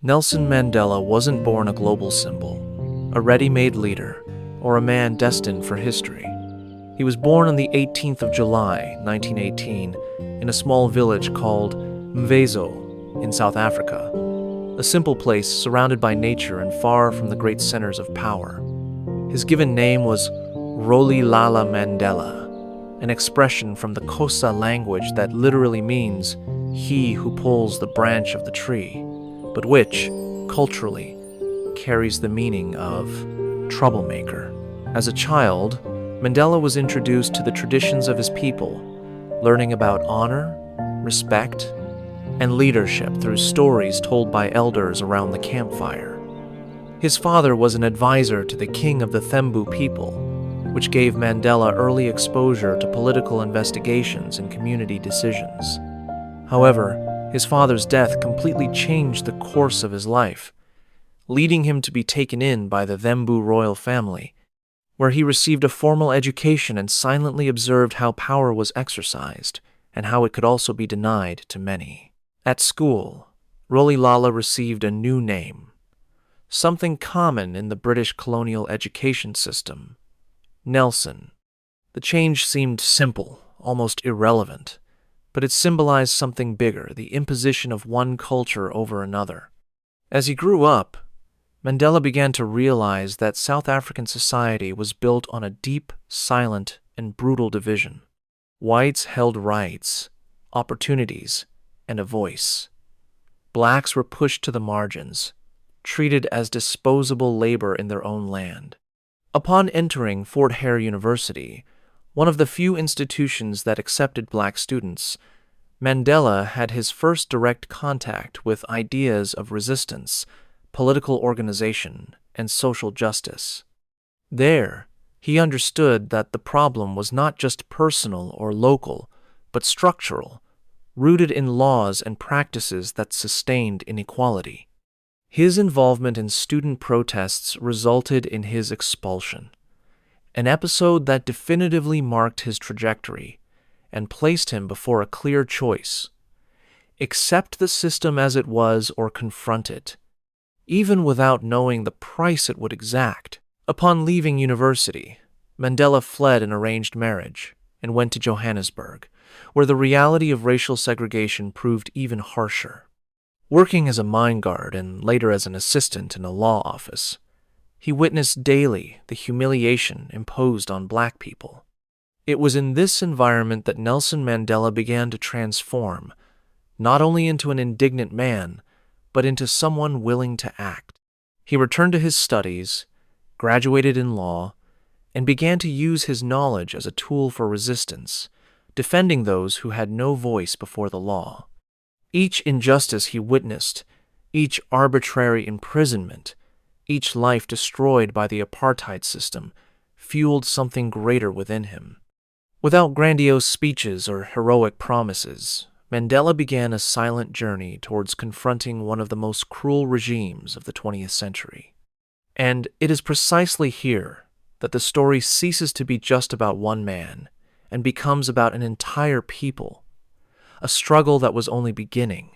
Nelson Mandela wasn't born a global symbol, a ready-made leader, or a man destined for history. He was born on the 18th of July, 1918, in a small village called Mvezo in South Africa, a simple place surrounded by nature and far from the great centers of power. His given name was Rolihlahla Mandela, an expression from the Xhosa language that literally means "he who pulls the branch of the tree," but which, culturally, carries the meaning of troublemaker. As a child, Mandela was introduced to the traditions of his people, learning about honor, respect, and leadership through stories told by elders around the campfire. His father was an advisor to the king of the Thembu people, which gave Mandela early exposure to political investigations and community decisions. However, his father's death completely changed the course of his life, leading him to be taken in by the Thembu royal family, where he received a formal education and silently observed how power was exercised and how it could also be denied to many. At school, Rolihlahla received a new name, something common in the British colonial education system: Nelson. The change seemed simple, almost irrelevant, but it symbolized something bigger, the imposition of one culture over another. As he grew up, Mandela began to realize that South African society was built on a deep, silent, and brutal division. Whites held rights, opportunities, and a voice. Blacks were pushed to the margins, treated as disposable labor in their own land. Upon entering Fort Hare University, one of the few institutions that accepted black students, Mandela had his first direct contact with ideas of resistance, political organization, and social justice. There, he understood that the problem was not just personal or local, but structural, rooted in laws and practices that sustained inequality. His involvement in student protests resulted in his expulsion, an episode that definitively marked his trajectory and placed him before a clear choice: accept the system as it was or confront it, even without knowing the price it would exact. Upon leaving university, Mandela fled an arranged marriage and went to Johannesburg, where the reality of racial segregation proved even harsher. Working as a mine guard and later as an assistant in a law office, he witnessed daily the humiliation imposed on black people. It was in this environment that Nelson Mandela began to transform, not only into an indignant man, but into someone willing to act. He returned to his studies, graduated in law, and began to use his knowledge as a tool for resistance, defending those who had no voice before the law. Each injustice he witnessed, each arbitrary imprisonment, each life destroyed by the apartheid system, fueled something greater within him. Without grandiose speeches or heroic promises, Mandela began a silent journey towards confronting one of the most cruel regimes of the 20th century. And it is precisely here that the story ceases to be just about one man and becomes about an entire people, a struggle that was only beginning.